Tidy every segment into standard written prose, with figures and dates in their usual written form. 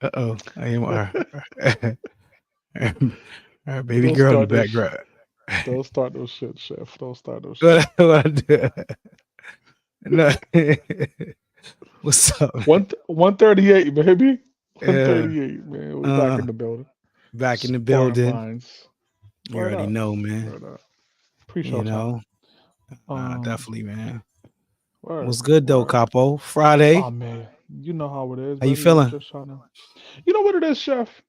Uh-oh. I am our baby Don't girl in the start this. background. Don't start no shit, chef. Don't start no shit. What I do? No. What's up, man? 138, baby. Yeah. 138, man. We back Uh, in the building. back in the Sparring building. lines. You Word already up. know, man. Word up. Pre-show You time. know. Nah, Um, definitely, man. word, What's good though, word. Capo? Oh Friday. man, you know how it is, How you baby. I'm feeling? just trying to. You know what it is, chef.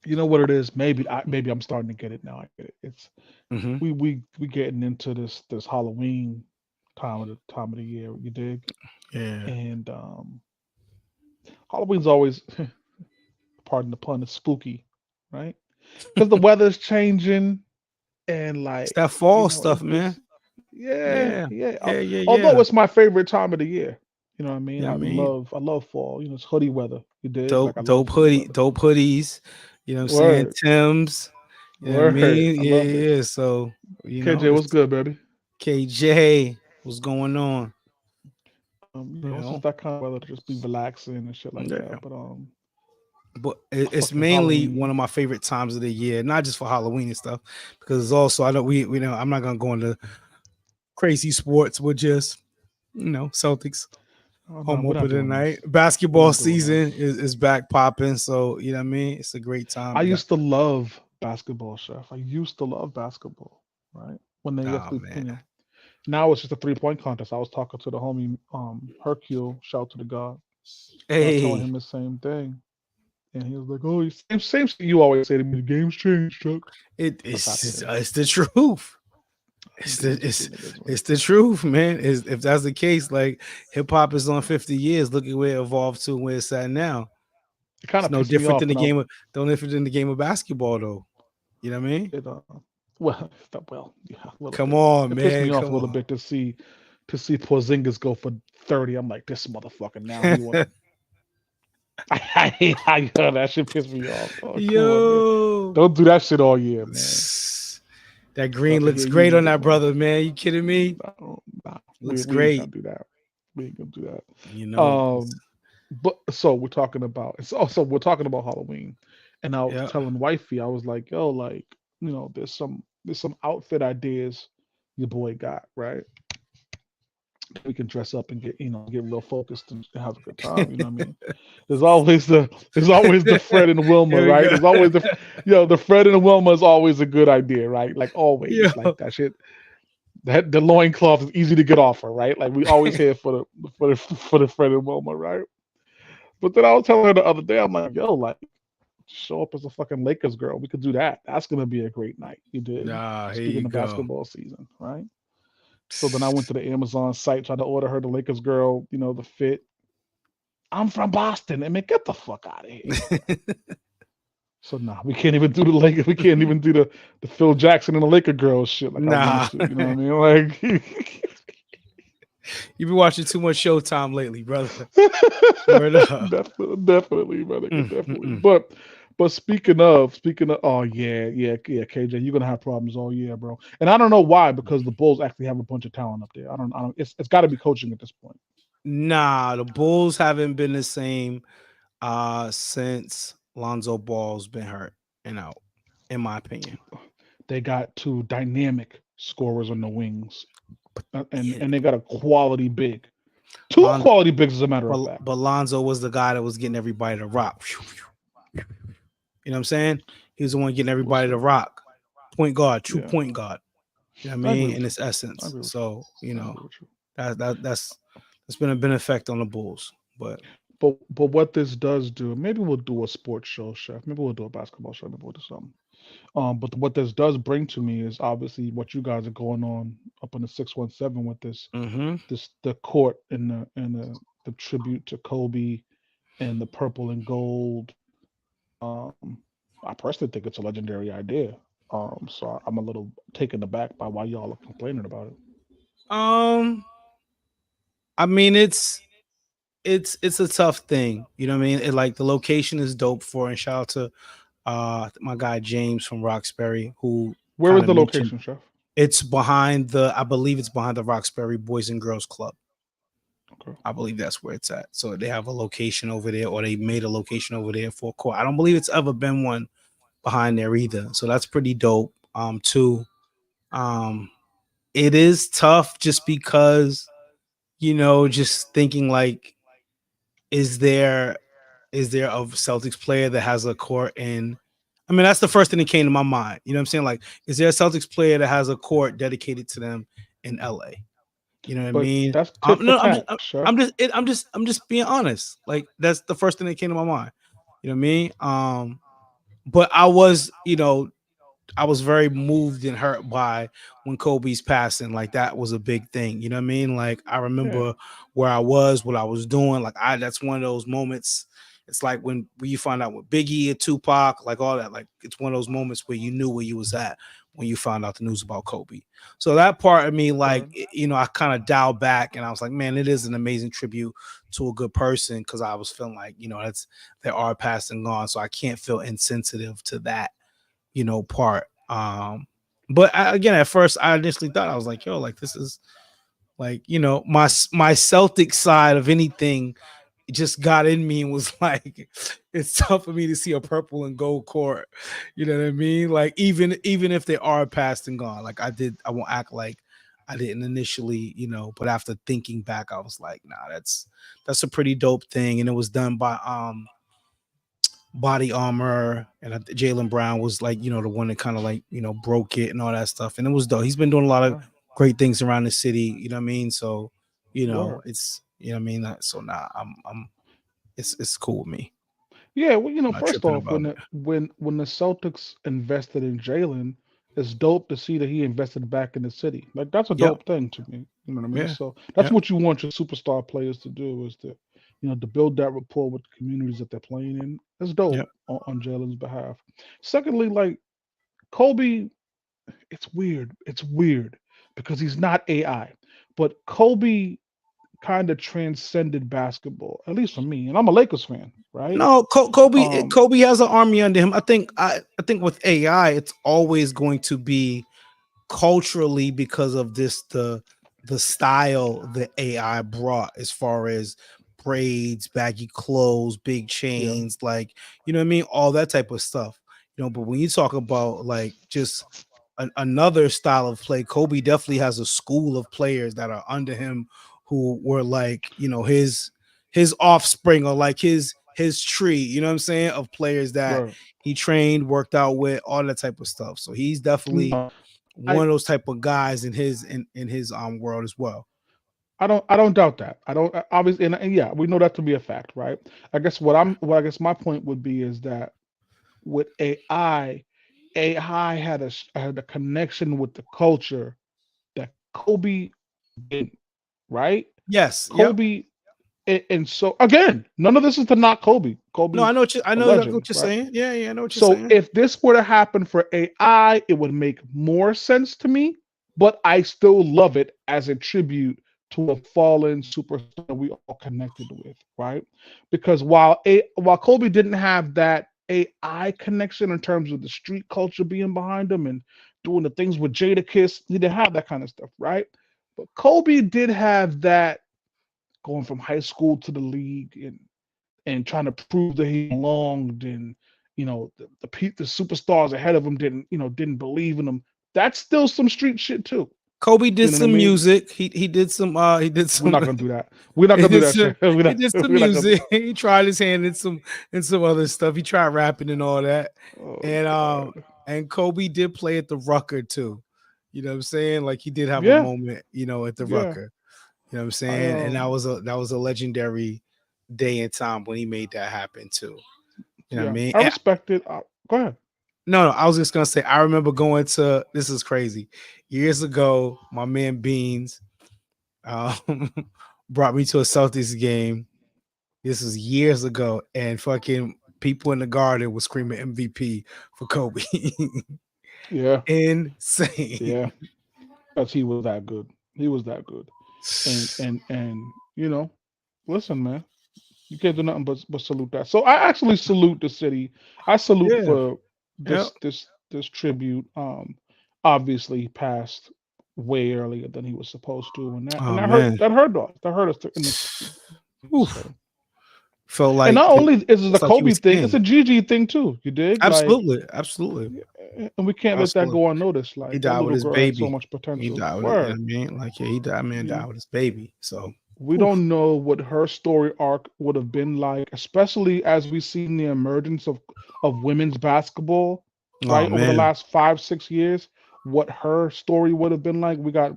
You know what it is. Maybe I'm starting to get it now. I get it. It's Mm-hmm. we getting into this Halloween time of the year. You dig? Yeah. And Halloween's always, pardon the pun, is spooky, right? Because the weather's changing and It's like that fall it's stuff, man. just yeah, Yeah. yeah. Yeah, yeah, Although yeah. it's my favorite time of the year. You know what I mean? You know what I mean? I love fall. It's hoodie weather. You dig? Like I love hoodie weather. Dope hoodies. You know what I'm saying? Word, Tim's. You know what I word. mean? I Yeah, love it. yeah. So, KJ, what's it's good, baby? KJ. What's going on? You It's just know? that kind of weather to just be relaxing and shit like Yeah. that. But But it's fucking mainly one Halloween. of my favorite times of the year, not just for Halloween and stuff, because it's also I know we know I'm not gonna go into crazy sports. We're just Celtics Oh no, home we're not opener doing tonight. this. We're Basketball not doing season this. is back popping, so you know what I mean. It's a great time. I We got used to love basketball, chef. I used to love basketball, right? When they oh actually, man, now it's just a 3 point contest. I was talking to the homie Hercule, shout to the God. I was telling hey, him the same thing. And he was like, "Oh, same shit you always say to me. The game's changed, Chuck." The fact it's is, it's the truth. the It's the game's it's still the niggas, man. it's the truth, man. If that's the case, like hip hop is on 50 years. Look at where it evolved to and where it's at now. It kind It's of no pissed me different off than the when I game of don't different than the game of basketball though. You know what I mean? it well, yeah, a little Come bit. on, It pissed man. me off a Come little on. bit to see Porzingis go for 30. I'm like, this motherfucker now. He want I that shit pissed me off. Oh, come on, man. Yo. Don't do that shit all year, man. That Love green to hear looks you great on niggas, that man. brother, man. You kidding me? No, nah, we Looks we ain't gonna great. do that. We ain't gonna do You that. know. But so we're talking about it's also we're talking about Halloween, and I was Yeah. telling wifey, I was like, yo, like there's some outfit ideas your boy got, right? We can dress up and get real focused and have a good time. You know what I mean? There's always the Fred and Wilma, Here we right? go. There's always the Fred and Wilma is always a good idea, right? Like Yo. always, like that shit. That the loincloth is easy to get off her, right? Like we always here for the Fred and Wilma, right? But then I was telling her the other day, I'm like, yo, like show up as a fucking Lakers girl. We could do that. That's gonna be a great night. You dig? Nah, here you Speaking of go. basketball season, right? So then I went to the Amazon site, tried to order her the Lakers girl, the fit. I'm from Boston. I mean, get the fuck out of here. So nah, we can't even do the Lakers. We can't even do the Phil Jackson and the Laker girls shit like I wanted Nah. to. You know what I mean? Like You've been watching too much Showtime lately, brother. Word up. definitely, brother, definitely. Mm. But speaking of, oh yeah, yeah, yeah, KJ, you're gonna have problems all year, bro. And I don't know why, because the Bulls actually have a bunch of talent up there. I don't. It's got to be coaching at this point. Nah, the Bulls haven't been the same since Lonzo Ball's been hurt and out, in my opinion. They got two dynamic scorers on the wings, and Yeah, and they got a quality big, two Lon, quality bigs, as a matter of fact. but Lonzo was the guy that was getting everybody to rock. You know what I'm saying? He was the one getting We'll everybody to see. rock. Point guard, true Yeah, point guard. You know what I I agree mean? In with you. its I essence. agree with you. So, I agree with you. that's been a benefit on the Bulls. But But what this does do, maybe we'll do a sports show, chef. Maybe we'll do a basketball show. Maybe we'll do something. But what this does bring to me is obviously what you guys are going on up in the 617 with mm-hmm. this the court and the tribute to Kobe and the purple and gold. Um, I personally think it's a legendary idea. So I'm a little taken aback by why y'all are complaining about it. um I mean it's a tough thing. You know what I mean? Like the location is dope for and shout out to my guy James from Roxbury who Where kind is of the mentioned location, chef? it's behind the I believe it's behind the Roxbury Boys and Girls Club. Okay. I believe that's where it's at. So they have a location over there, or they made a location over there for a court. I don't believe it's ever been one behind there either. So that's pretty dope. Too. Um, it is tough just because just thinking like, is there a Celtics player that has a court in? I mean, that's the first thing that came to my mind. You know what I'm saying? Like, is there a Celtics player that has a court dedicated to them in LA? You know what I But mean? that's tit for No, tat, sure. I'm just being honest. Like, that's the first thing that came to my mind. You know what I mean? But I was very moved and hurt by when Kobe's passing. Like, that was a big thing. You know what I mean? Like, I Yeah. remember where I was, what I was doing. Like, that's one of those moments. It's like when you find out with Biggie and Tupac, like all that. Like, it's one of those moments where you knew where you was at when you found out the news about Kobe. So that part of me, like, Word. I kind of dialed back and I was like, man, it is an amazing tribute to a good person, because I was feeling like, that's they are passing on, so I can't feel insensitive to that part. But again, at first, I initially thought, I was like, yo, like, this is like, my Celtic side of anything just got in me and was like, it's tough for me to see a purple and gold court. You know what I mean? Like, even if they are past and gone, like, I won't act like I didn't initially, but after thinking back, I was like, nah, that's a pretty dope thing. And it was done by Body Armor, and Jalen Brown was like, the one that kind of like, broke it and all that stuff. And it was dope. He's been doing a lot of Yeah. great things around the city. You know what I mean? So, Word. it's, what I mean. So nah, it's cool with me. Yeah, well, I'm not first tripping off, about it. when the Celtics invested in Jalen, it's dope to see that he invested back in the city. Like that's a Yep. dope thing to me. You know what I mean? Yeah. So that's Yep. what you want your superstar players to do is to build that rapport with the communities that they're playing in. That's dope Yep. on Jalen's behalf. Secondly, like Kobe, it's weird. It's weird because he's not AI, but Kobe kind of transcended basketball, at least for me. And I'm a Lakers fan, right? No, Um, Kobe has an army under him. I think with AI, it's always going to be culturally, because of the style the AI brought, as far as braids, baggy clothes, big yeah, chains, like, what I mean, all that type of stuff. But when you talk about like just another style of play, Kobe definitely has a school of players that are under him, who were like, his offspring, or like his tree, what I'm saying, of players that right. he trained, worked out with, all that type of stuff. So he's definitely No, I one of those type of guys in his world as well. I don't doubt that. I don't obviously, and yeah, we know that to be a fact, right? What I guess my point would be is that with AI, AI had a connection with the culture that Kobe didn't, right? Yes. Yep. Kobe, and so again, none of this is to knock Kobe. No, Kobe's I a know exactly legend, what you're right? saying. Yeah, yeah, I know what you're So saying. if this were to happen for AI, it would make more sense to me, but I still love it as a tribute to a fallen superstar that we all connected with, right? Because while Kobe didn't have that AI connection in terms of the street culture being behind him and doing the things with Jada Kiss, he didn't have that kind of stuff, right? But Kobe did have that going from high school to the league and trying to prove that he belonged and the superstars ahead of him didn't believe in him. That's still some street shit too. Kobe did You know what I some mean? music. He did some We're not gonna do that. We're not he gonna do did that some shit. We're he not, did some we're not gonna do music. that. He tried his hand in some other stuff. He tried rapping and all that. Oh And god. Kobe did play at the Rucker too. You know what I'm saying? Like, he did have a Yeah, moment, at the yeah. Rucker. You know what I'm I saying? And that was a legendary day and time when he made that happen too. You know what I yeah. mean? I respect it. Go ahead. No, no, I was just gonna say, I remember going to, this is crazy. Years ago, my man Beans um, brought me to a Celtics game. This was years ago, and fucking people in the garden was screaming MVP for Kobe. Yeah, Insane. yeah. Because he was that good. He was that good. And listen, man. You can't do nothing but salute that. So I actually salute the city. I salute Yeah. for Yep. this tribute. Obviously he passed way earlier than he was supposed to, and Oh that hurt man. that hurt us in the feelings. So, Oof. Felt and like not only is it a it's like he Kobe was thing, it's king. a Gigi thing too. You dig? Like, Absolutely. Absolutely. and we can't let that Absolutely. go unnoticed. He Like that died with little his girl had so baby. much He potential. died with it. You know Word, what I mean? Like, yeah, he died. Man you died know. with his baby. So, We oof. don't know what her story arc would have been like, especially as we've seen the emergence of women's basketball, Oh right, over the man. last 5 6 years. What her story would have been like, we got,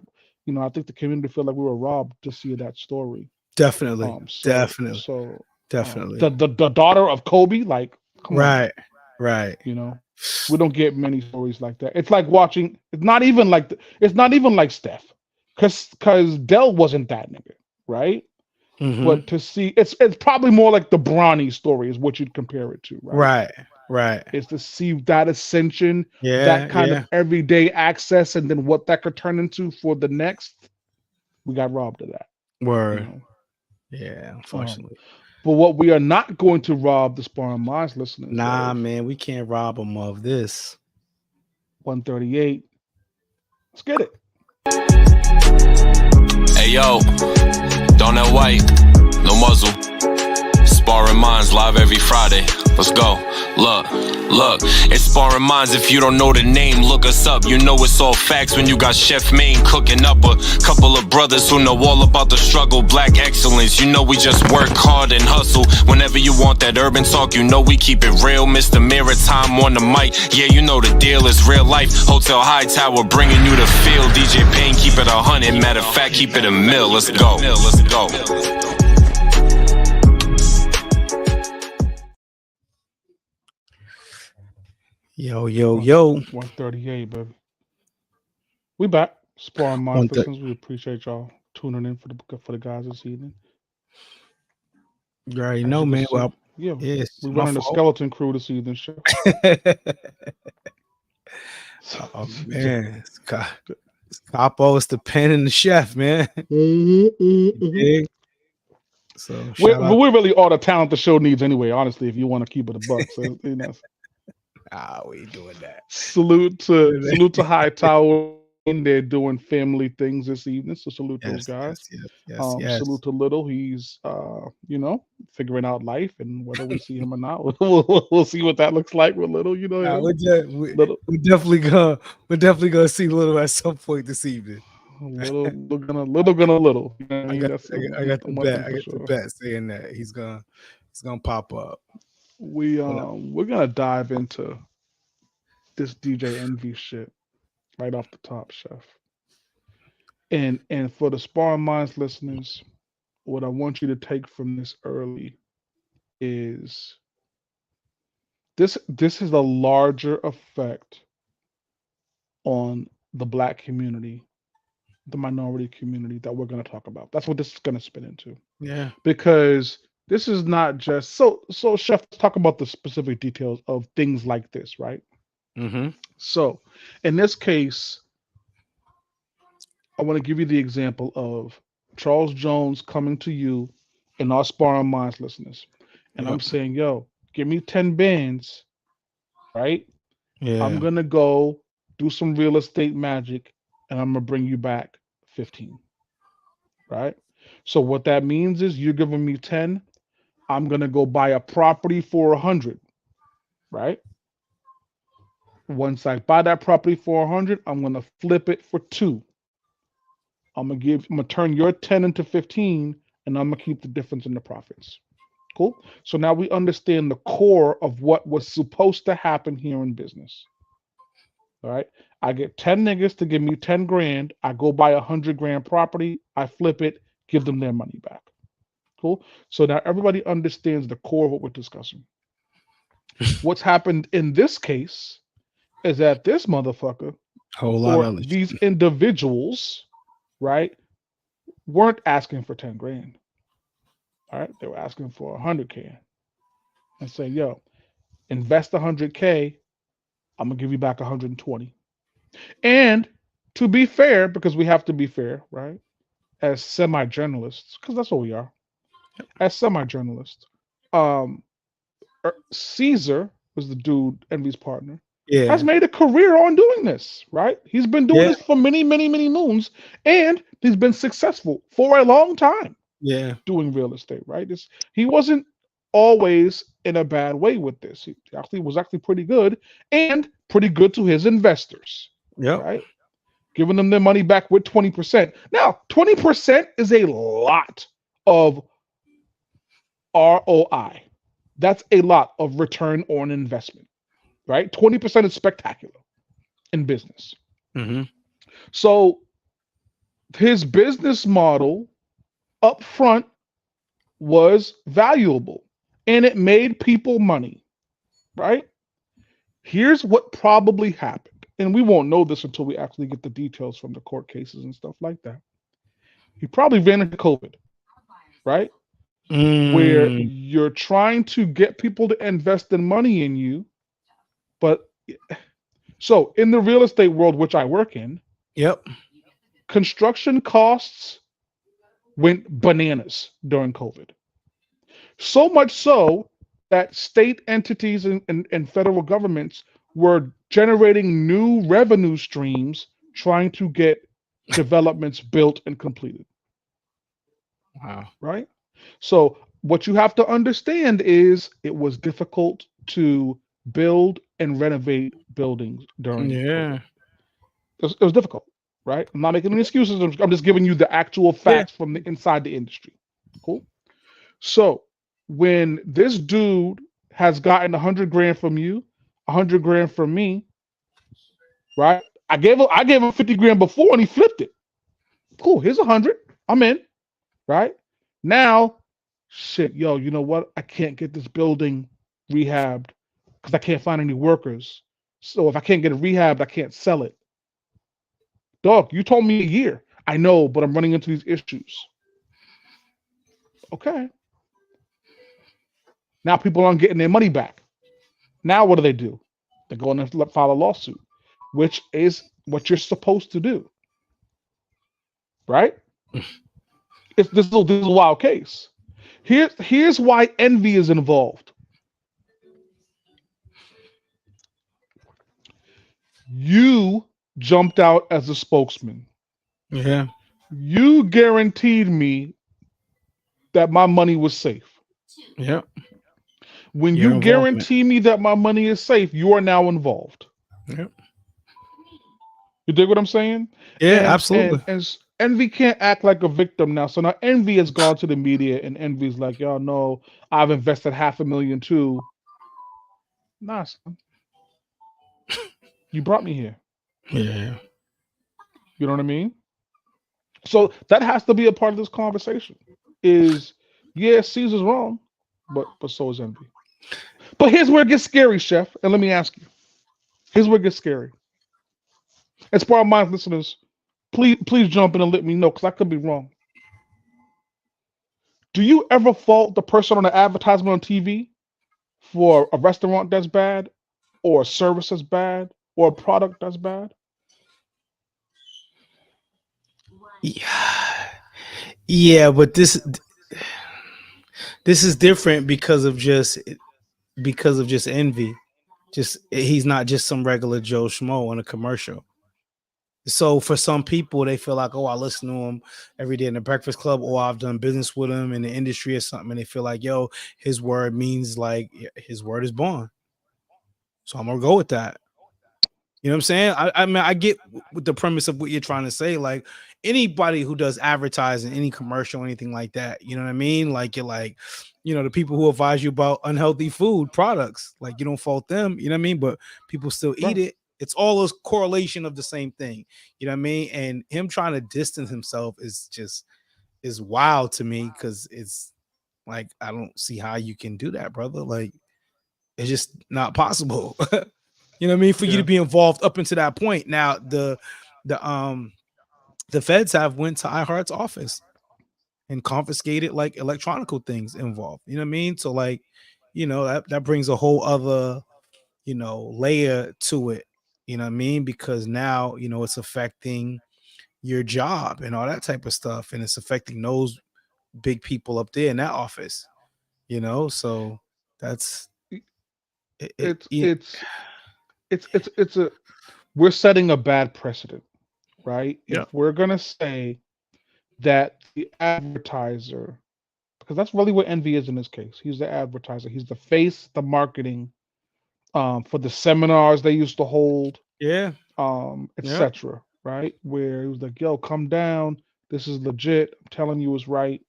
I think the community feel like we were robbed to see that story. Definitely. Um, so Definitely. so Definitely. the daughter of Kobe, like, come on Right. now, Right. you know. We don't get many stories like that. It's like watching. It's not even like it's not even like Steph, because Dell wasn't that nigga, right? Mm-hmm. But to see, it's probably more like the Bronny story is what you'd compare it to, right? Right. Right. Is to see that ascension, Yeah. that kind of Yeah. everyday access, and then what that could turn into for the next. We got robbed of that, you Word. know. Yeah. Um, Unfortunately. but what we are not going to rob the Sparring Minds listeners Nah, of, man, we can't rob him of this. 138. Let's get it. Hey yo, Donut White, no muzzle. Sparring Minds live every Friday. Let's go. Look, it's Sparring Minds. If you don't know the name, look us up. You know it's all facts when you got Chef Maine cooking up a couple of brothers who know all about the struggle. Black excellence, you know we just work hard and hustle. Whenever you want that urban talk, you know we keep it real. Mr. Maritime on the mic, yeah, you know the deal is real life. Hotel High Tower bringing you the feel. DJ Payne keep it 100. Matter of fact, keep it a mill. Let's go. Let's go. Yo, yo, One, yo. 138, baby. We back. Sparring One Minds thing. listeners, we appreciate y'all tuning in for the guys this evening. You already As know, you can man. see, Well, yeah, yeah, it's we my running the fault. skeleton crew this evening, chef. Oh man, it's Capo, it's the pen and the chef, man. Mhm, mhm, You mhm. dig? So shout out We're really all the talent the show needs anyway. Honestly, if you want to keep it a buck, so we ain't doing that. salute to High Tower. They're doing family things this evening, so salute those Yes, guys. yes, yes, yes, yes. Salute to Little. He's figuring out life, and whether we see him or not, we'll see what that looks like with Little. You know Nah, him, Little. we're definitely gonna see Little at some point this evening. Little. You know what I I mean? got That's I got the one thing bet. I for got the sure. bet saying that he's gonna pop up. We're gonna dive into this DJ Envy shit right off the top, chef. And for the Sparring Minds listeners, what I want you to take from this early is this is a larger effect on the black community, the minority community that we're going to talk about. That's what this is going to spin into. Yeah. Because this is not just so chef, let's talk about the specific details of things like this, right? Mm-hmm. So in this case, I want to give you the example of Charles Jones coming to you and our Sparring Minds listeners. And I'm Yep. saying, yo, give me 10 bands, right? I'm Yeah. going to go do some real estate magic and I'm going to bring you back 15, right? So what that means is you're giving me 10. I'm going to go buy a property for 100, right? Once I buy that property for 100, I'm going to flip it for 2. I'm gonna turn your 10 into 15 and I'm gonna keep the difference in the profits. Cool. So now we understand the core of what was supposed to happen here in business. All right. I get 10 niggas to give me 10 grand. I go buy 100 grand property. I flip it, give them their money back. Cool. So now everybody understands the core of what we're discussing. What's happened in this case is that this motherfucker Whole lot or of other these shit. individuals, right, weren't asking for 10 grand. All right. They were asking for 100K and say, yo, invest 100K. I'm going to give you back 120. And to be fair, because we have to be fair, right? As semi journalists, because that's what we are, as semi journalists, um, Caesar was the dude, Envy's partner. has Yeah. made a career on doing this, right? He's been doing Yeah. this for many, many, many moons, and he's been successful for a long time Yeah. doing real estate, right? He wasn't always in a bad way with this. He actually was actually pretty good and pretty good to his investors, Yep. right? Giving them their money back with 20%. Now, 20% is a lot of ROI. That's a lot of return on investment, right? 20% is spectacular in business. Hmm. So his business model up front was valuable and it made people money, right? Here's what probably happened. And we won't know this until we actually get the details from the court cases and stuff like that. He probably ran into COVID, right? Where Mm. you're trying to get people to invest in money in you. But so in the real estate world, which I work in, Yep. construction costs went bananas during COVID. So much so that state entities and federal governments were generating new revenue streams trying to get developments built and completed, Wow. right? So, what you have to understand is it was difficult to build and renovate buildings during Yeah. COVID. It was difficult, right? I'm not making any excuses. I'm just giving you the actual Yeah. facts from the inside the industry. Cool. So when this dude has gotten 100 grand from you, 100 grand from me, right? I gave him 50 grand before and he flipped it. Cool. Here's 100. I'm in. Right now, shit, yo. You know what? I can't get this building rehabbed because I can't find any workers. So if I can't get it rehabbed, I can't sell it. Dog, you told me a year. I know, but I'm running into these issues. Okay. Now people aren't getting their money back. Now what do? They go and file a lawsuit, which is what you're supposed to do, right? This is a wild case. Here's why envy is involved. You jumped out as a spokesman. Yeah. You guaranteed me that my money was safe. Yep. When Your you involvement. guarantee me that my money is safe, you are now involved. Yep. You dig what I'm saying? Yeah. And Absolutely. Envy can't act like a victim now. So now Envy has gone to the media, and Envy's like, y'all know I've invested 500,000 too. Nah, son, you brought me here. Yeah. You know what I mean? So that has to be a part of this conversation. Is yeah, Caesar's wrong, but so is Envy. But here's where it gets scary, Chef. And let me ask you. Here's where it gets scary. As far as my listeners, please jump in and let me know because I could be wrong. Do you ever fault the person on the advertisement on TV for a restaurant that's bad, or a service that's bad, or a product that's bad? Yeah. Yeah, but this is different because of just envy. Just he's not just some regular Joe Schmo on a commercial. So for some people, they feel like, oh, I listen to him every day in the Breakfast Club, or I've done business with him in the industry or something, and they feel like, yo, his word means like his word is bond. So I'm gonna go with that. You know what I'm saying? I mean, I get with the premise of what you're trying to say. Like anybody who does advertising, any commercial, anything like that, you know what I mean? Like you're like, the people who advise you about unhealthy food products, like you don't fault them, you know what I mean? But people still eat Right. it. It's all a correlation of the same thing, you know what I mean? And him trying to distance himself is wild to me because it's like I don't see how you can do that, brother. Like it's just not possible. You know what I mean? For you to Yeah. be involved up until that point. Now the the feds have went to iHeart's office and confiscated like electronical things involved. You know what I mean? So like, that brings a whole other, layer to it. You know what I mean? Because now, it's affecting your job and all that type of stuff. And it's affecting those big people up there in that office. So that's it, It's it's a we're setting a bad precedent, right? Yeah. If we're gonna say that the advertiser, because that's really what Envy is in this case. He's the advertiser. He's the face, the marketing, for the seminars they used to hold, Yeah. Yeah. etc. Right? Where he was like, "Yo, come down. This is legit. I'm telling you, it's right."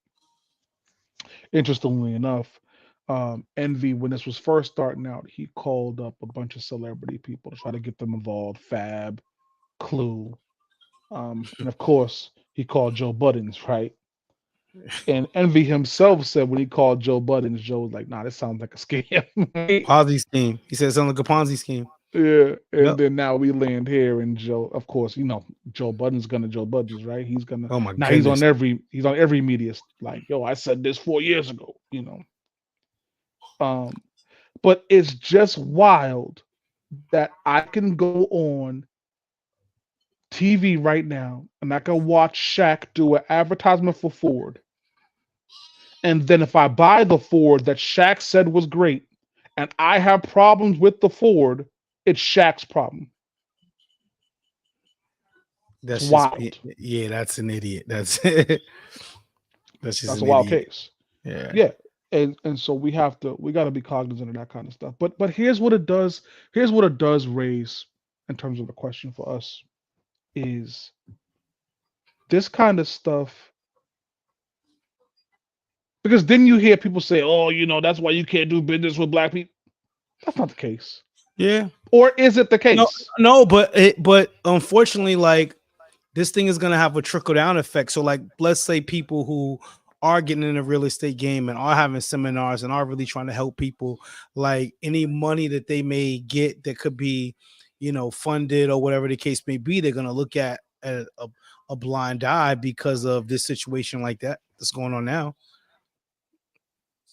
Interestingly enough, Envy, when this was first starting out, he called up a bunch of celebrity people to try to get them involved. Fab, Clue, and of course, he called Joe Buttons, right? And Envy himself said when he called Joe Buttons, Joe was like, "Nah, this sounds like a scam." Right? Ponzi scheme. He said something like a Ponzi scheme. Yeah, and Yep. then now we land here, and Joe, of course, Joe Budden's gonna Joe Buttons, right? Oh my Now he's goodness. on every media, like, yo, I said this 4 years ago. Um, but it's just wild that I can go on TV right now and I can watch Shaq do an advertisement for Ford, and then if I buy the Ford that Shaq said was great, and I have problems with the Ford, it's Shaq's problem. It's That's just wild. yeah, that's an idiot. That's that's just That's a an wild idiot. case. Yeah. Yeah. And so we got to be cognizant of that kind of stuff. But here's what it does. Here's what it does raise in terms of the question for us is this kind of stuff, because then you hear people say, "Oh, that's why you can't do business with black people." That's not the case. Yeah. Or is it the No, case? no, but unfortunately, like this thing is gonna have a trickle down effect. So, like, let's say people who are getting in the real estate game and are having seminars and are really trying to help people, like any money that they may get that could be, funded or whatever the case may be, they're gonna look at a blind eye because of this situation like that that's going on now.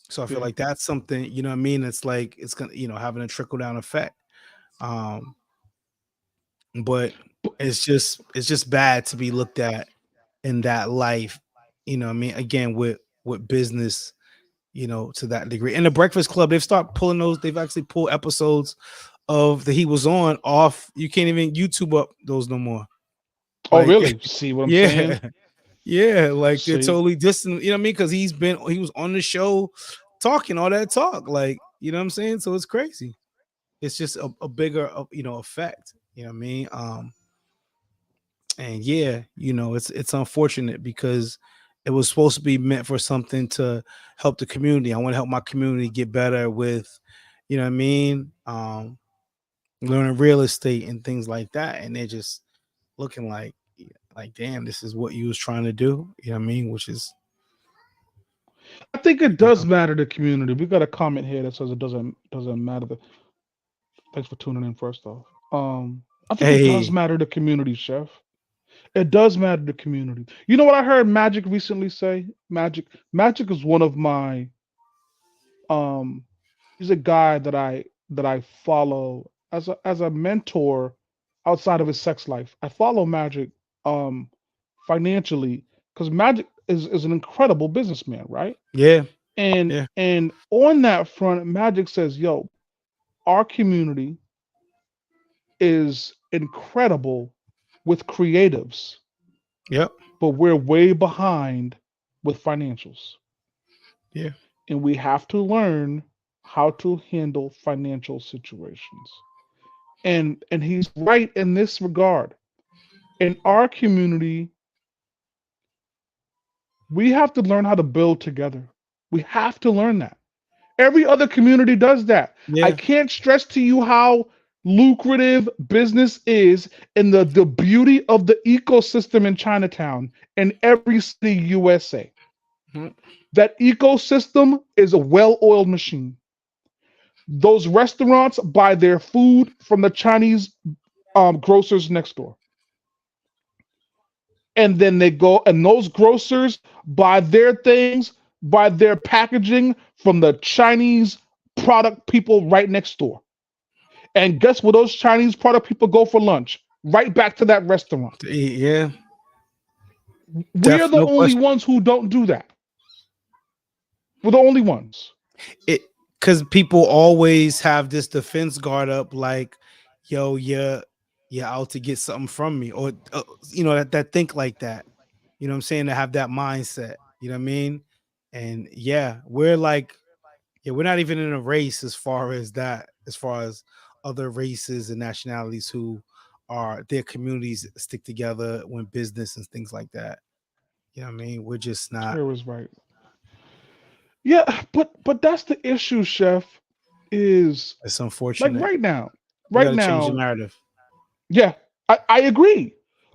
So I feel Yeah. like that's something, what I mean? It's like it's gonna, having a trickle down effect. Um, but it's just bad to be looked at in that life, what I mean, again with business, to that degree. And the Breakfast Club, they've actually pulled episodes of that he was on off. You can't even YouTube up those no more. Oh, Like, really? See what I'm saying? yeah, yeah, like they're See, totally distant, you know what I mean? Because he was on the show talking all that talk, like, you know what I'm saying? So it's crazy. It's just a bigger effect, you know what I mean? And yeah, it's unfortunate because it was supposed to be meant for something to help the community. I want to help my community get better with, you know what I mean, learning real estate and things like that, and they're just looking like damn, this is what you was trying to do, you know what I mean, which is, I think it you does know, matter to the community. We got a comment here that says it doesn't matter. Thanks for tuning in. First off, I think it does hey, matter to community, Chef. It does matter to community. You know what I heard Magic recently say? Magic is one of my um. He's a guy that I follow as a mentor outside of his sex life. I follow Magic um financially because Magic is an incredible businessman, right? yeah, And yeah, and on that front, Magic says, "Yo, our community is incredible with creatives, yep, but we're way behind with financials. yeah, And we have to learn how to handle financial situations." And he's right in this regard. In our community, we have to learn how to build together. We have to learn that. Every other community does that. I yeah, can't stress to you how lucrative business is and the beauty of the ecosystem in Chinatown and every city USA. mhm, That ecosystem is a well-oiled machine. Those restaurants buy their food from the Chinese grocers next door. And then they go, and those grocers buy their things, buy their packaging from the Chinese product people right next door. And guess where those Chinese product people go for lunch? Right back to that restaurant. yeah, We are the no only question. ones who don't do that. We're the only ones. It because people always have this defense guard up, like, yo, you're out to get something from me, or that think like that. You know what I'm saying? To have that mindset. You know what I mean? And yeah, we're like, yeah, we're not even in a race as far as that, as far as other races and nationalities who are their communities stick together when business and things like that. You know what I mean? We're just not. Terror is right. Yeah, but that's the issue, Chef. Is It's like unfortunate. right now, We got right to change the now. narrative. Yeah, I agree,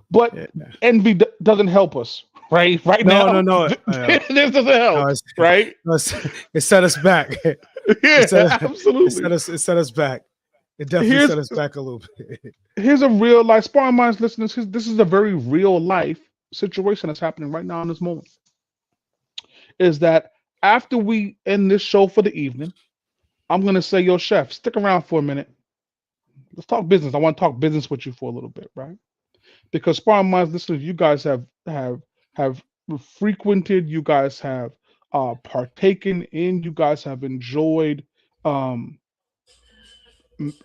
but Yeah. envy doesn't help us. Right No, no, now, no. this doesn't No, help. Right? no, it set us back. It set Yeah, absolutely. it set us back. It definitely Here's set us back a little bit. here's a real life Sparring Minds listeners. This is a very real life situation that's happening right now in this moment. Is that after we end this show for the evening, I'm gonna say, yo, Chef, stick around for a minute. Let's talk business. I want to talk business with you for a little bit, right? Because Sparring Minds listeners, you guys have frequented, you guys have partaken in, you guys have enjoyed um,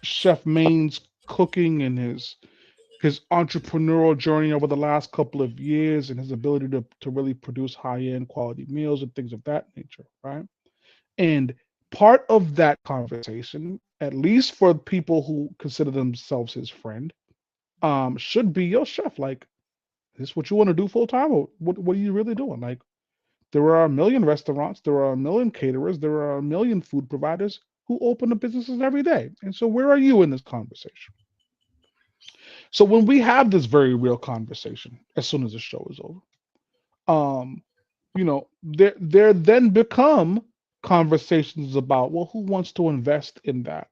Chef Maine's cooking and his entrepreneurial journey over the last couple of years and his ability to really produce high-end quality meals and things of that nature, right? And part of that conversation, at least for people who consider themselves his friend, should be, yo, Chef, like, is this what you want to do full time, or what are you really doing? Like, there are a million restaurants, there are a million caterers, there are a million food providers who open up businesses every day. And so, where are you in this conversation? So, when we have this very real conversation, as soon as the show is over, um, there then become conversations about, well, who wants to invest in that?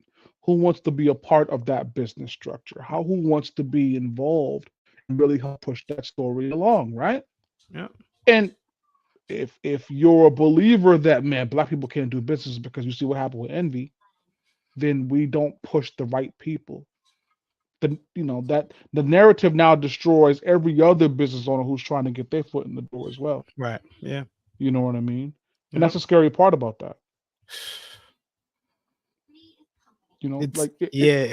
Who wants to be a part of that business structure? Who wants to be involved and really help push that story along, right? Yeah, And if you're a believer that, man, black people can't do business because you see what happened with envy, then we don't push the right people. That the narrative now destroys every other business owner who's trying to get their foot in the door as well. right. Yeah, You know what I mean? And yeah. that's the scary part about that. It's Like yeah,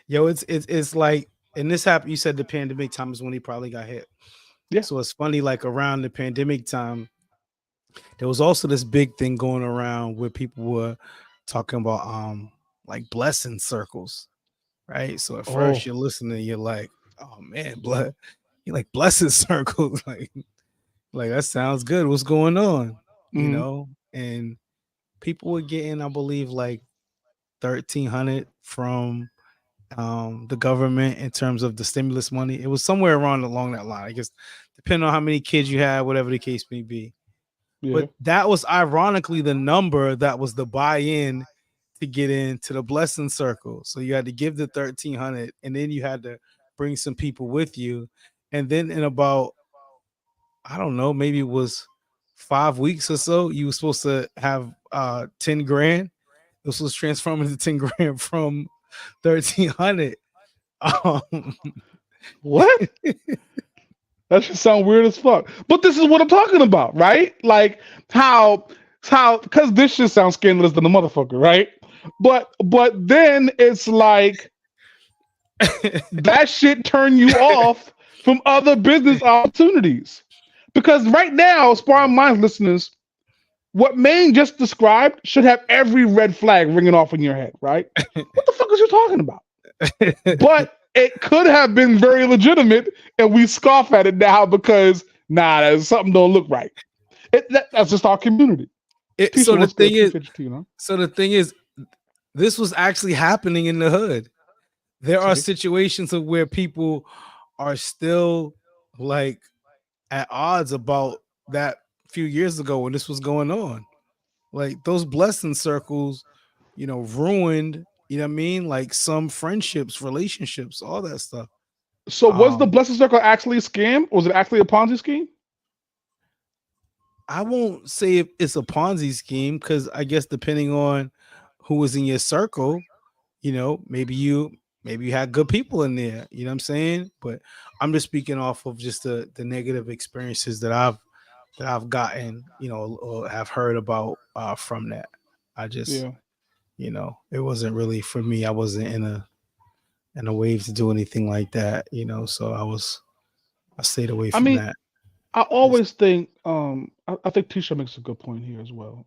yo. It's like, and this happened. You said the pandemic time is when he probably got hit. yeah. So it's funny. Like around the pandemic time, there was also this big thing going around where people were talking about like blessing circles, right? So at first Oh, you're listening, you're like, oh man, blood, you like blessing circles, like that sounds good. What's going on? hmm And people were getting, I believe, like 1,300 from the government in terms of the stimulus money. It was somewhere around along that line. I guess depending on how many kids you had, whatever the case may be. yeah. But that was ironically the number that was the buy-in to get into the blessing circle. So you had to give the 1,300, and then you had to bring some people with you. And then in about, I don't know, maybe it was 5 weeks or so, you were supposed to have 10 grand. This was transforming to 10 grand from 1,300. Um, What? That should sound weird as fuck. But this is what I'm talking about, right? Like how because this shit sounds scandalous than the motherfucker, right? But then it's like that shit turn you off from other business opportunities. Because right now, Sparring Minds listeners, what Maine just described should have every red flag ringing off in your head, right? What the fuck is you talking about? But it could have been very legitimate, and we scoff at it now because something don't look right. That's just our community. Tisha, so the what's good? thing is, Appreciate you, so the thing is, this was actually happening in the hood. There are See, situations of where people are still like at odds about that few years ago when this was going on. Like those blessing circles, ruined, you know what I mean? Like some friendships, relationships, all that stuff. so was the Um, Blessed Circle actually a scam? Was it actually a Ponzi scheme? I won't say if it's a Ponzi scheme because I guess depending on who was in your circle, maybe you had good people in there, you know what I'm saying? But I'm just speaking off of just the negative experiences that I've gotten, or have heard about from that. I just, Yeah. it wasn't really for me. I wasn't in a and a wave to do anything like that, So I stayed away I from mean, that. I Just- always think I think Tisha makes a good point here as well.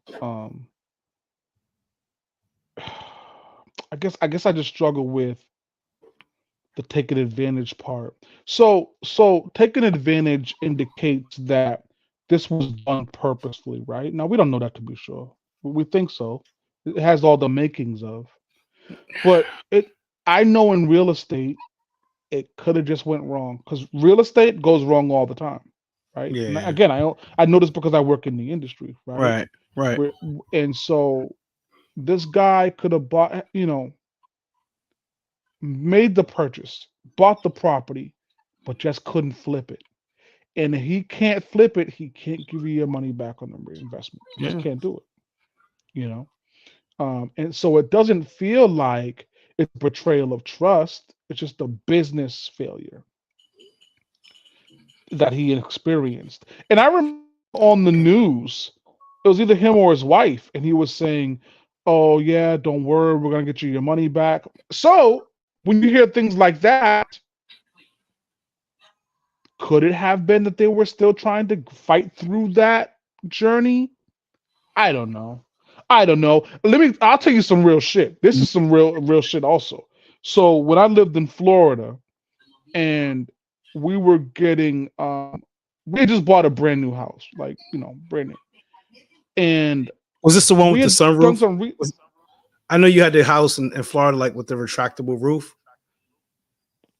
I guess I just struggle with the taking advantage part. So taking advantage indicates that this was done purposefully, right? Now we don't know that to be sure. We think so. It has all the makings of. But I know in real estate it could have just went wrong because real estate goes wrong all the time, right? And yeah. again, I know this because I work in the industry, right? Right. Right. Where, and so this guy could have bought, made the purchase, bought the property, but just couldn't flip it. And if he can't flip it, he can't give you your money back on the reinvestment. Just Yeah. can't do it, you know? And so it doesn't feel like it's betrayal of trust. It's just a business failure that he experienced. And I remember on the news, it was either him or his wife, and he was saying, "Oh yeah, don't worry, we're gonna get you your money back." So when you hear things like that, could it have been that they were still trying to fight through that journey? I don't know. I don't know. I'll tell you some real shit. This is some real shit also. So when I lived in Florida and we were getting we had just bought a brand new house, like, brand new. And Was this the one we with the had done sunroof? some I know you had the house in Florida, like with the retractable roof.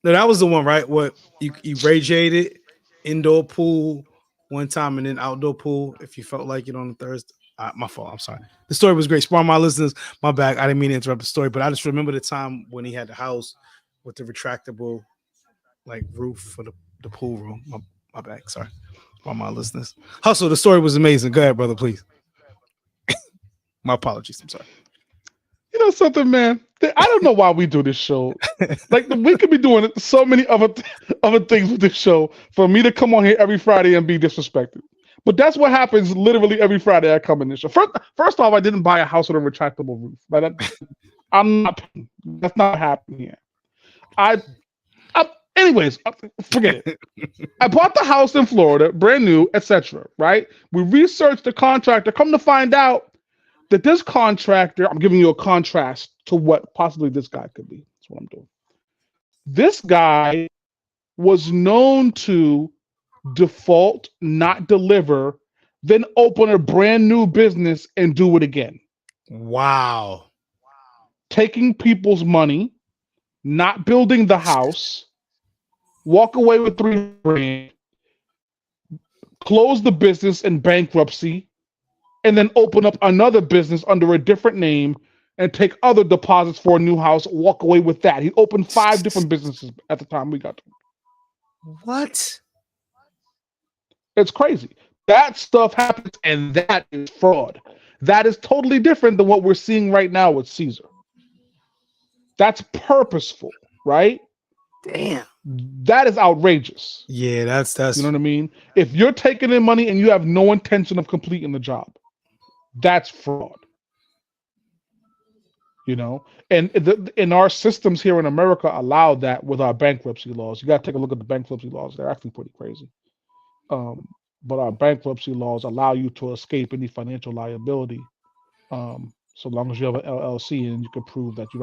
No, that was the one, right? What you radiated indoor pool one time and then outdoor pool if you felt like it on the Thursday. My fault. I'm sorry. The story was great. Spawn my listeners. My bad. I didn't mean to interrupt the story, but I just remember the time when he had the house with the retractable like roof for the pool room. My bad. Sorry. Spawn my listeners. Hustle. The story was amazing. Go ahead, brother. Please. My apologies. I'm sorry. something, man. I don't know why we do this show. Like we could be doing so many other things with this show for me to come on here every Friday and be disrespected. But that's what happens literally every Friday I come in this show. First off, I didn't buy a house with a retractable roof. I'm not. That's not happening here. I, anyways, forget it. I bought the house in Florida, brand new, etc. Right? We researched the contractor. Come to find out that this contractor, I'm giving you a contrast to what possibly this guy could be. That's what I'm doing. This guy was known to default, not deliver, then open a brand new business and do it again. Wow. Taking people's money, not building the house, walk away with 3 grand, close the business in bankruptcy, and then open up another business under a different name and take other deposits for a new house, walk away with that. He opened 5 different businesses at the time we got to him. What? It's crazy. That stuff happens, and that is fraud. That is totally different than what we're seeing right now with Caesar. That's purposeful, right? Damn. That is outrageous. Yeah, that's You know what I mean? If you're taking in money and you have no intention of completing the job, that's fraud. And in our systems here in America allow that with our bankruptcy laws. You got to take a look at the bankruptcy laws. They're actually pretty crazy. But our bankruptcy laws allow you to escape any financial liability, so long as you have an LLC and you can prove that you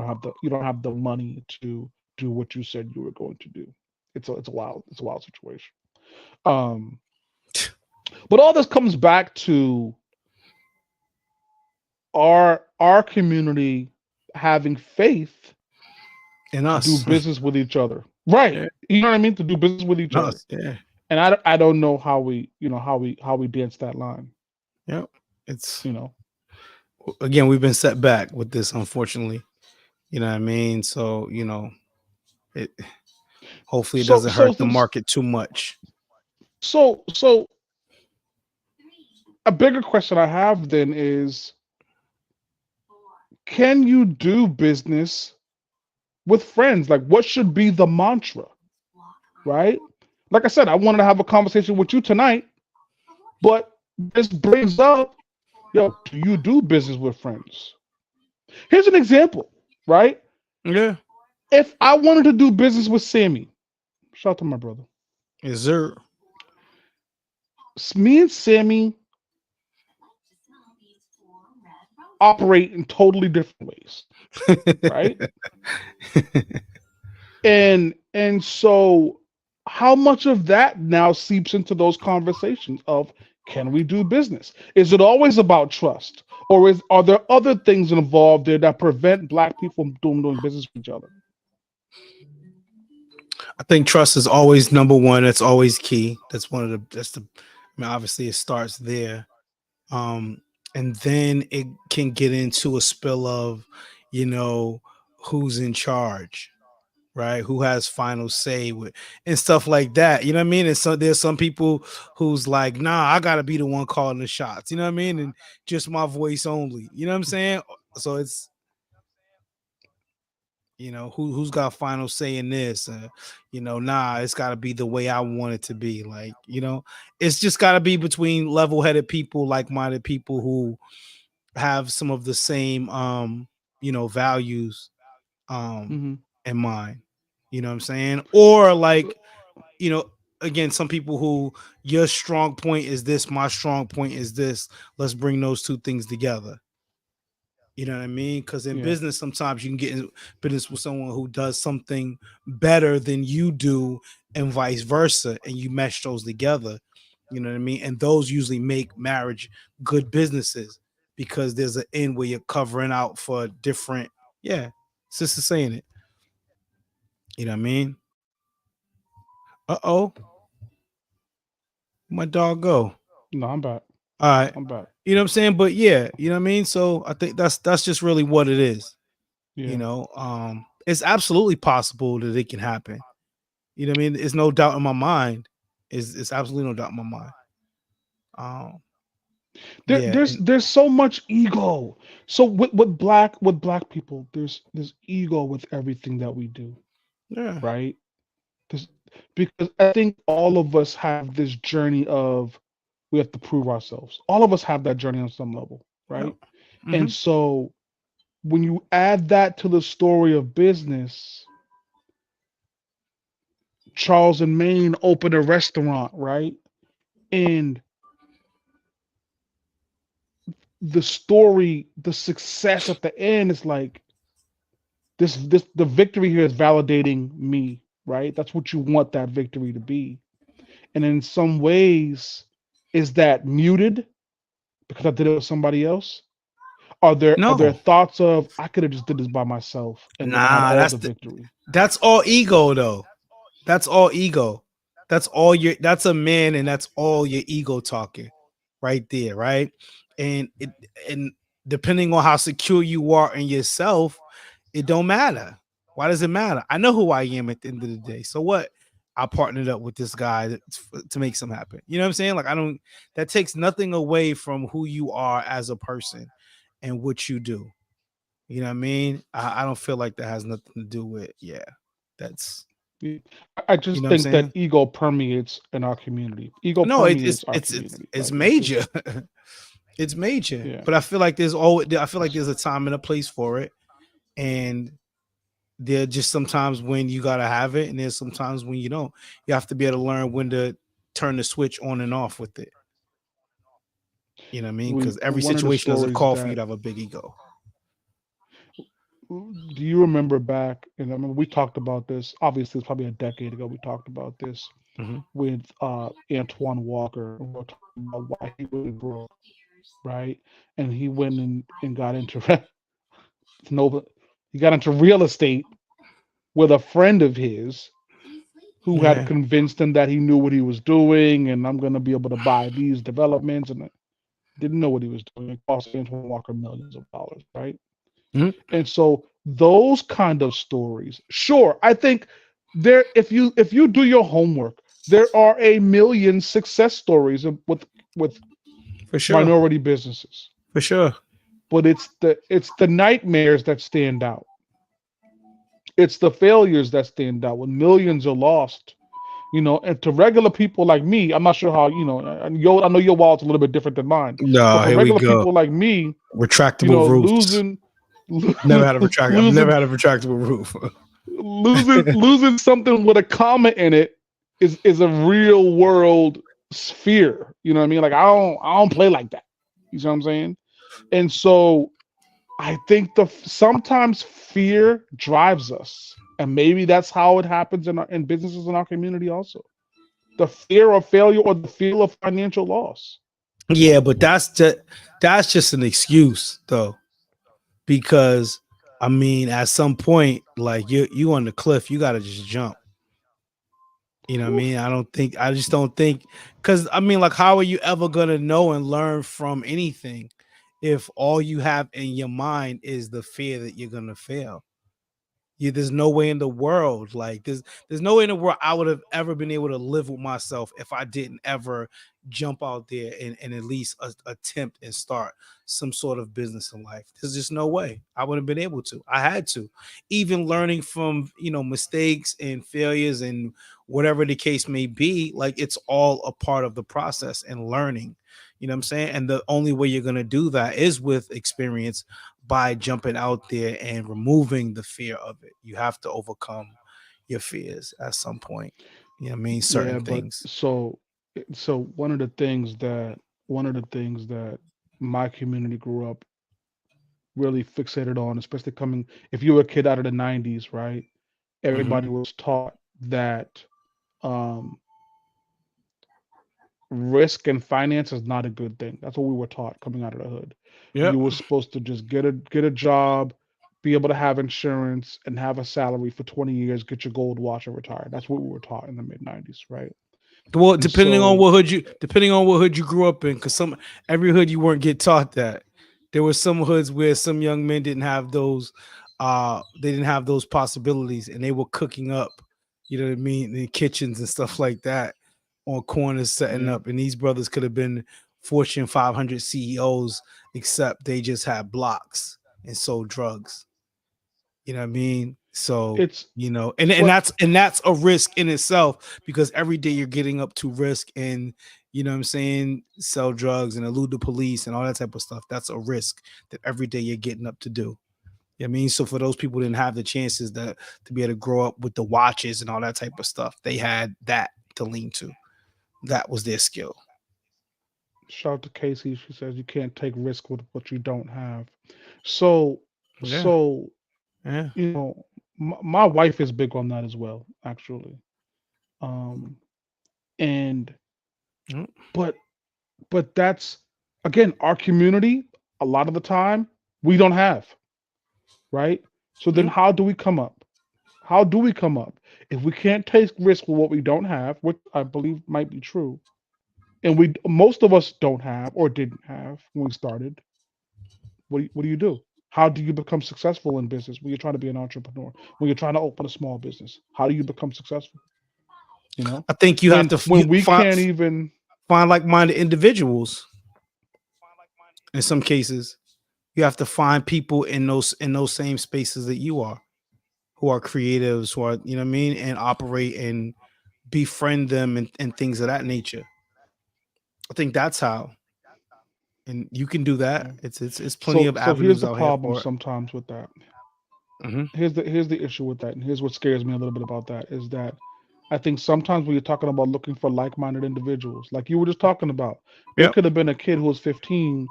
don't have the money to do what you said you were going to do. It's a wild situation. But all this comes back to our community having faith in to do us. business with each other, right? Yeah. You know what I mean? To do business with each other. Yeah. And I don't know how we dance that line. Yep. It's Again, we've been set back with this, unfortunately. You know what I mean? So, it hopefully it doesn't hurt the market too much. So a bigger question I have then is, can you do business with friends? Like, what should be the mantra, right? Like I said, I wanted to have a conversation with you tonight, but this brings up, do you do business with friends? Here's an example, right? Yeah. If I wanted to do business with Sammy, shout out to my brother. Is there? Me and Sammy operate in totally different ways, right? And so how much of that now seeps into those conversations of, can we do business? Is it always about trust, or are there other things involved there that prevent black people from doing business with each other? I think trust is always number one. That's always key. That's one of the. That's the. I mean, obviously, it starts there, um, and then it can get into a spill of, you know, who's in charge, right? Who has final say with and stuff like that. You know what I mean? And so there's some people who's like, nah, I gotta be the one calling the shots. You know what I mean? And just my voice only. You know what I'm saying? So it's, who's got final say in this. Nah, it's got to be the way I want it to be. Like, it's just got to be between level-headed people, like-minded people who have some of the same values um Mm-hmm. in mind. You know what I'm saying? Or like, you know again, some people who, your strong point is this, my strong point is this, let's bring those two things together. You know what I mean? Because in Yeah. business, sometimes you can get in business with someone who does something better than you do, and vice versa, and you mesh those together. You know what I mean? And those usually make marriage good businesses, because there's an end where you're covering out for different. Yeah, sister saying it. You know what I mean? Oh, my dog go. No, I'm back. All right. I'm back. You know what I'm saying? But yeah, you know what I mean? So I think that's just really what it is. Yeah. It's absolutely possible that it can happen. You know what I mean? It's no doubt in my mind. It's absolutely no doubt in my mind. Um, yeah, and There's so much ego. So with black people, there's ego with everything that we do, yeah, right? There's, because I think all of us have this journey of, we have to prove ourselves. All of us have that journey on some level, yeah. right? Hmm. And so when you add that to the story of business, Charles and Maine opened a restaurant, right? And the story, the success at the end is like, this the victory here is validating me, right? That's what you want that victory to be. And in some ways, is that muted because I did it with somebody else? Are there No, thoughts of, I could have just did this by myself and then I had nah, all the victory? that's all ego though. That's all ego. That's a man, and that's all your ego talking right there, right? And depending on how secure you are in yourself, it don't matter. Why does it matter? I know who I am at the end of the day. So what? I partnered up with this guy to make something happen. You know what I'm saying? Like, I don't. That takes nothing away from who you are as a person and what you do. You know what I mean? I don't feel like that has nothing to do with. Yeah, that's. Yeah. I You just know what I'm think that saying? ego permeates in our community. Ego No, permeates our community. it's Like, it's major. just, It's major. yeah. But I feel like there's always. I feel like It's, there's a time and a place for it, and there are just sometimes when you gotta have it, and there's sometimes when you don't. You have to be able to learn when to turn the switch on and off with it. You know what I mean? Because every one of the situation doesn't stories call for you that, to have a big ego. do you remember back? And I remember we talked about this. Obviously, it's probably a decade ago. We talked about this Hmm. with Antoine Walker. And we were talking about why he was broke, right? And he went and got into no, he got into real estate with a friend of his who had Yeah. convinced him that he knew what he was doing, and I'm going to be able to buy these developments, and didn't know what he was doing. It cost Antoine Walker millions of dollars, right? Mhm. And so those kind of stories, sure, I think there, if you do your homework, there are a million success stories with For sure. minority businesses, For sure. but it's the nightmares that stand out. It's the failures that stand out when millions are lost. And to regular people like me, I'm not sure how, I know your wallet's a little bit different than mine, but No, for here we regular go. people like me, Retractable roofs. losing, Never had a retract. I've never losing had a retractable roof. losing something with a comma in it is a real world sphere. You know what I mean? Like I don't play like that. You see what I'm saying? And so I think sometimes fear drives us, and maybe that's how it happens in businesses in our community also. The fear of failure or the fear of financial loss. Yeah, but that's just an excuse though, because I mean, at some point, like you on the cliff, you got to just jump. You know what I Oof. mean? I just don't think, because I mean, like, how are you ever gonna know and learn from anything if all you have in your mind is the fear that you're gonna fail? There's no way in the world, like there's no way in the world I would have ever been able to live with myself if I didn't ever jump out there and at least attempt and start some sort of business in life. There's just no way I would have been able to. I had to. Even learning from mistakes and failures and whatever the case may be, like it's all a part of the process and learning. You know what I'm saying? And the only way you're gonna do that is with experience, by jumping out there and removing the fear of it. You have to overcome your fears at some point. You know what I mean? Certain Yeah, but things. so one of the things that my community grew up really fixated on, especially coming if you were a kid out of the 90s, right? Hmm. Everybody was taught that um, risk and finance is not a good thing. That's what we were taught coming out of the hood. Yep. You were supposed to just get a job, be able to have insurance, and have a salary for 20 years, get your gold watch, and retire. That's what we were taught in the mid 90s, right? Well, And so, depending on what hood you grew up in, because some every hood you weren't get taught that. There were some hoods where some young men didn't have those, they didn't have those possibilities, and they were cooking up, you know what I mean, in kitchens and stuff like that, on corners setting yeah, up, and these brothers could have been Fortune 500 CEOs, except they just had blocks and sold drugs. You know what I mean? So, it's and but that's a risk in itself, because every day you're getting up to risk and, you know what I'm saying, sell drugs and elude the police and all that type of stuff. That's a risk that every day you're getting up to do. You know what I mean? So for those people who didn't have the chances to be able to grow up with the watches and all that type of stuff, they had that to lean to. That was their skill. shout out to Casey. She says you can't take risk with what you don't have. So, Yeah. so Yeah. my wife is big on that as well, actually. Um, and Mm. but that's again our community. A lot of the time we don't have, right? So then Mm. how do we come up? How do we come up if we can't take risk with what we don't have, which I believe might be true, and we most of us don't have or didn't have when we started? What do you do? How do you become successful in business when you're trying to be an entrepreneur? When you're trying to open a small business, how do you become successful? You know, I think you have when to when we can't even. find like-minded individuals in some cases. You have to find people in those same spaces that you are, who are creatives, who are, you know what I mean, and operate and befriend them and things of that nature. I think that's how, and you can do that. Yeah. It's plenty of So here's avenues the out here problem for it. sometimes with that. Hmm. Here's the issue with that, and here's what scares me a little bit about that is that I think sometimes when you're talking about looking for like-minded individuals, like you were just talking about, there Yep. could have been a kid who was 15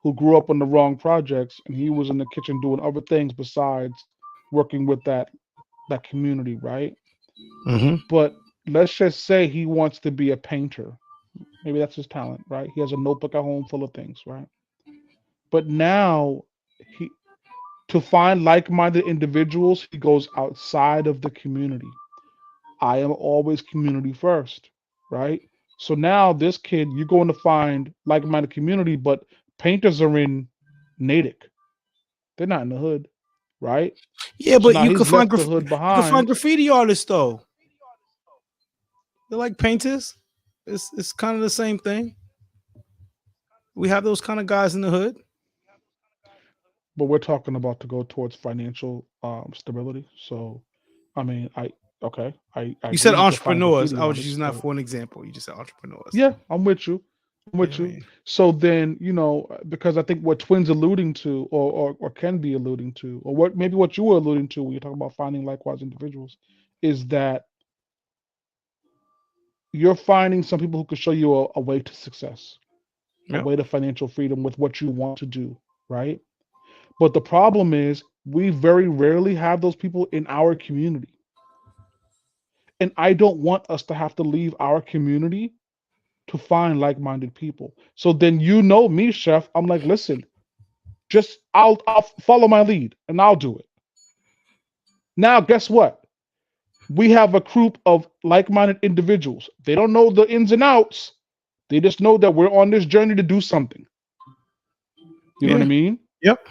who grew up in the wrong projects, and he was in the kitchen doing other things besides working with that community, right? Hmm. But let's just say he wants to be a painter. Maybe that's his talent, right? He has a notebook at home full of things, right? But now he to find like-minded individuals, he goes outside of the community. I am always community first, right? So now this kid, you're going to find like-minded community, but painters are in Natick. They're not in the hood, right? Yeah, So but now he's left the hood you could find behind. graffiti artists though. They're like painters. It's kind of the same thing. We have those kind of guys in the hood. But we're talking about to go towards financial stability. So, I mean, I You agree said you could find entrepreneurs. graffiti I was artists, using that but for an example. You just said entrepreneurs. yeah, I'm with you. I'm Yeah, with I you. mean, So then, because I think what Twins alluding to, or can be alluding to, or what maybe what you were alluding to when you're talking about finding likewise individuals, is that you're finding some people who could show you a way to success, a yep. way to financial freedom with what you want to do, right? But the problem is we very rarely have those people in our community. And I don't want us to have to leave our community to find like-minded people. So then me, chef. I'm like, listen, just I'll follow my lead and I'll do it. Now, guess what? We have a group of like-minded individuals. They don't know the ins and outs. They just know that we're on this journey to do something. You know what I Yeah. mean? Yep.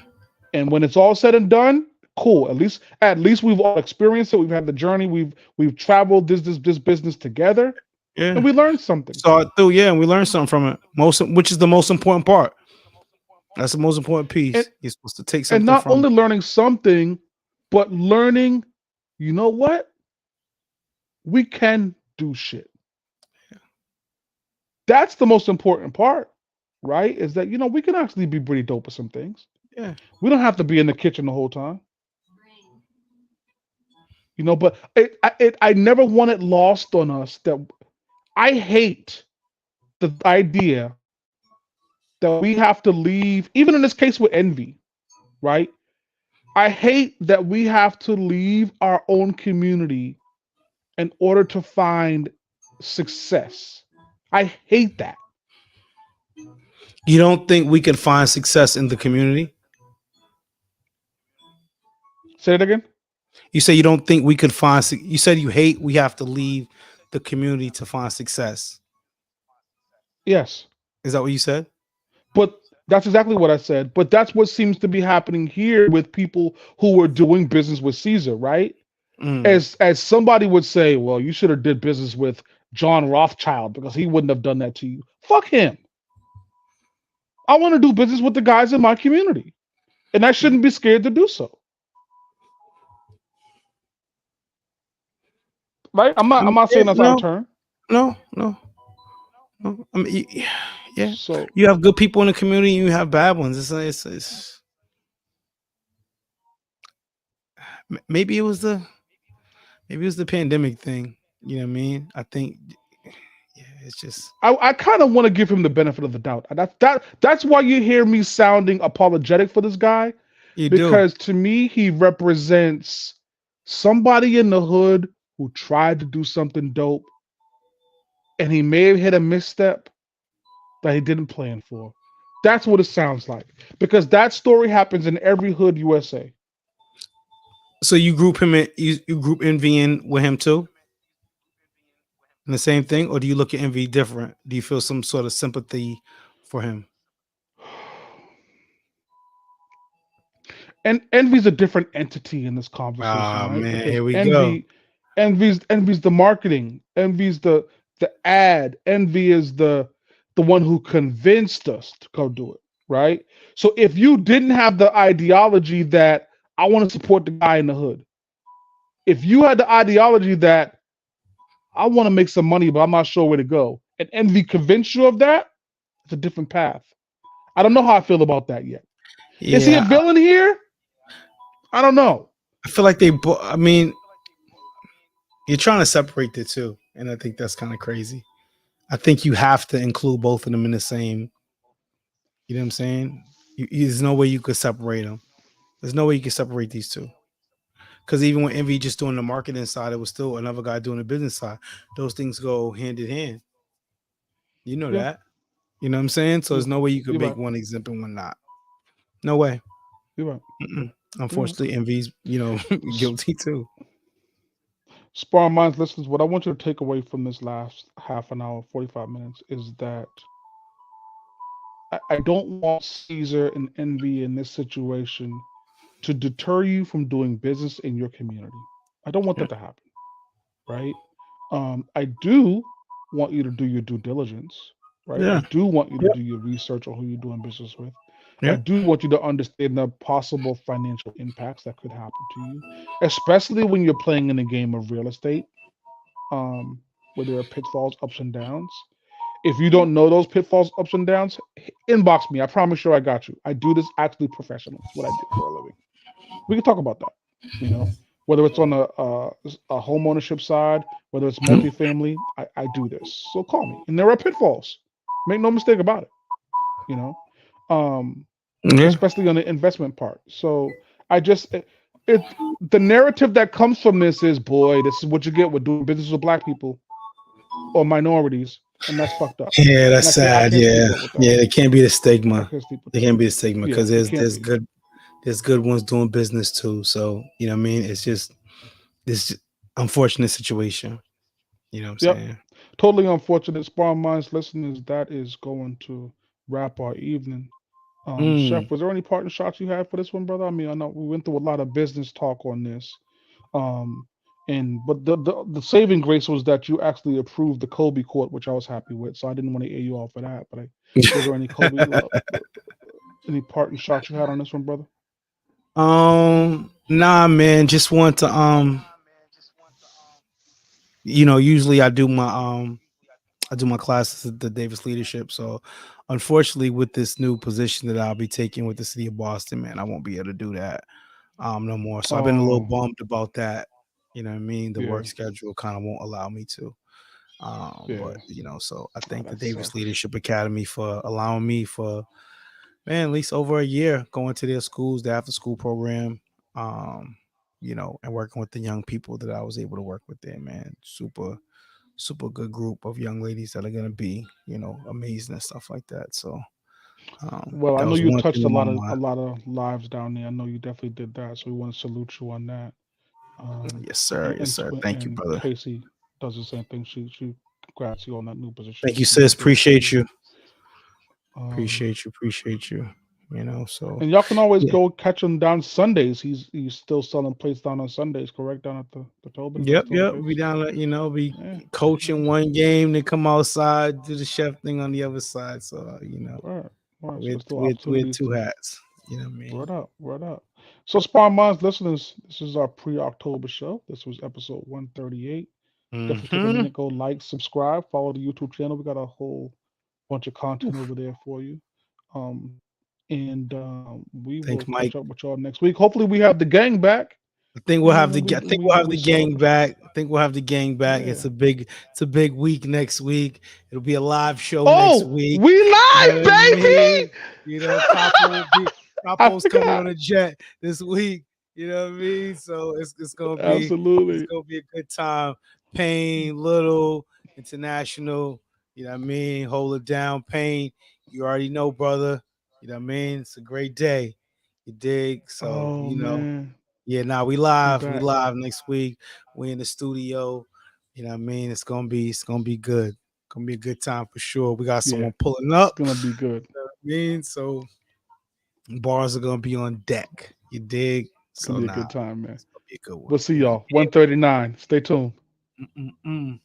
And when it's all said and done, cool. At least we've all experienced it. We've had the journey. We've traveled this business together, and Yeah. we learned something. Saw it through. Yeah, and we learned something from it. Which is the most important part. That's the most important And piece. You're supposed to take and something not from. only learning something, but learning, you know what? We can do shit. That's the most important part, right? Is that we can actually be pretty dope at some things. Yeah. We don't have to be in the kitchen the whole time, But I never want it lost on us that I hate the idea that we have to leave, even in this case with envy, right? I hate that we have to leave our own community in order to find success. I hate that. You don't think we can find success in the community? Say it again. You say you don't think we could find. You said you hate we have to leave the community to find success. Yes. Is that what you said? But that's exactly what I said. But that's what seems to be happening here with people who were doing business with Caesar, right? Mm. As somebody would say, well, you should have did business with John Rothschild because he wouldn't have done that to you. Fuck him. I want to do business with the guys in my community. And I shouldn't be scared to do so. Right? I'm not saying that's our No, turn. no, no, no. I mean, yeah, So you have good people in the community. You have bad ones. Maybe it was the pandemic thing. You know what I mean? I think, yeah, it's just I kind of want to give him the benefit of the doubt. That's why you hear me sounding apologetic for this guy, you do. because to me he represents somebody in the hood who tried to do something dope and he may have hit a misstep that he didn't plan for. That's what it sounds like, because that story happens in every hood USA. So you group him in, you group envy in with him too, and the same thing, or do you look at envy different? Do you feel some sort of sympathy for him? And envy's a different entity in this conversation, Ah right? man, Because here we go. envy's the marketing, envy's the ad, envy is the one who convinced us to go do it, right? So if you didn't have the ideology that I want to support the guy in the hood, if you had the ideology that I want to make some money but I'm not sure where to go, and envy convinced you of that, it's a different path. I don't know how I feel about that yet. Is he a Yeah, villain here? I don't know. I feel like I mean, you're trying to separate the two, and I think that's kind of crazy. I think you have to include both of them in the same. You know what I'm saying? There's no way you could separate them. There's no way you can separate these two. Because even when Envy just doing the marketing side, it was still another guy doing the business side. Those things go hand in hand. You know Yeah, that. You know what I'm saying? So you're, there's no way you could you're make right. one exempt and one not. No way. You're right. Mm-mm. You're right. Unfortunately, Envy's guilty too. Spar Minds listeners, what I want you to take away from this last half an hour, 45 minutes, is that I don't want Caesar and Envy in this situation to deter you from doing business in your community. I don't want Yeah, that to happen, right? I do want you to do your due diligence, right? I yeah, do want you to yeah, do your research on who you're doing business with. I yeah. do want you to understand the possible financial impacts that could happen to you, especially when you're playing in a game of real estate, where there are pitfalls, ups and downs. If you don't know those pitfalls, ups and downs, inbox me. I promise you, I got you. I do this actually professionally. It's what I do for a living. We can talk about that. You know, whether it's on a home ownership side, whether it's multifamily, I do this. So call me. And there are pitfalls. Make no mistake about it. You know, um, Yeah. especially on the investment part. So I just the narrative that comes from this is, boy, this is what you get with doing business with black people or minorities, and that's fucked up. Yeah, And that's I sad. can't sleep Yeah, well with that. yeah. It can't be the I stigma. can't sleep with It that. can't be the stigma Yeah, because it can't be. there's good ones doing business too. So you know what I mean. It's just this unfortunate situation. You know what I'm Yep. saying? Totally unfortunate. Spawn Minds listeners, that is going to wrap our evening. Mm. Chef, was there any parting shots you had for this one, brother? I mean, I know we went through a lot of business talk on this. Um, and but the saving grace was that you actually approved the Kobe court, which I was happy with. So I didn't want to air you off for that. But was there any Kobe any parting shots you had on this one, brother? Nah, man. Just want to usually I do my classes at the Davis Leadership. So, unfortunately, with this new position that I'll be taking with the city of Boston, man, I won't be able to do that no more. So I've been a little Oh, bummed about that. You know what I mean? The yeah, work schedule kind of won't allow me to. yeah. But so I Oh, thank the that Davis sucks. Leadership Academy for allowing me for man at least over a year going to their schools, the after school program. Um, and working with the young people that I was able to work with there, man. Super good group of young ladies that are gonna be, amazing and stuff like that. So Well, I that know was you one touched thing on my a mind. lot of lives down there. I know you definitely did that. So we want to salute you on that. Um, Yes, sir. Yes, sir. Thank you, And brother. Casey does the same thing. She congrats you on that new position. Thank you, That's gonna be sis. great for Appreciate you. you. Um, Appreciate you. Appreciate you. So and y'all can always yeah. go catch him down Sundays. He's still selling plates down on Sundays, correct? Down at the Tobin. Is that Yep, still the yep. We case? down at, be Yeah, coaching yeah. one game, then come outside, do the chef thing on the other side. So, Word, word. So with there's still with opportunities two to hats. You know what I mean? word up, word up. So Spawn Minds listeners, this is our pre-October show. This was episode 138. Definitely take a Mm-hmm. minute, go like, subscribe, follow the YouTube channel. We got a whole bunch of content over there for you. Um, and we will Think catch Mike. up with y'all next week. Hopefully, we have the gang back. You know, I think we'll have we the saw. gang back. I think we'll have the gang back. Yeah. It's a big week next week. It'll be a live show next Oh, week. we You know live, what I mean? baby. I Capo's coming forgot. on a jet this week. You know what I mean? So it's Absolutely. gonna be a good time. Pain, little, international, you know what I mean? Hold it down, pain. You already know, brother. You know what I mean? It's a great day. You dig? So, Oh man, yeah, nah, we we live. We back. live next week. We in the studio. You know what I mean? It's gonna be good. Gonna be a good time for sure. We got Yeah, someone pulling it's up. gonna be good. You know what I mean? So bars are gonna be on deck. You dig? It's gonna So be a nah, good time, man. it's gonna be a good one. We'll see You know. y'all. 139. Stay tuned. Mm-mm-mm.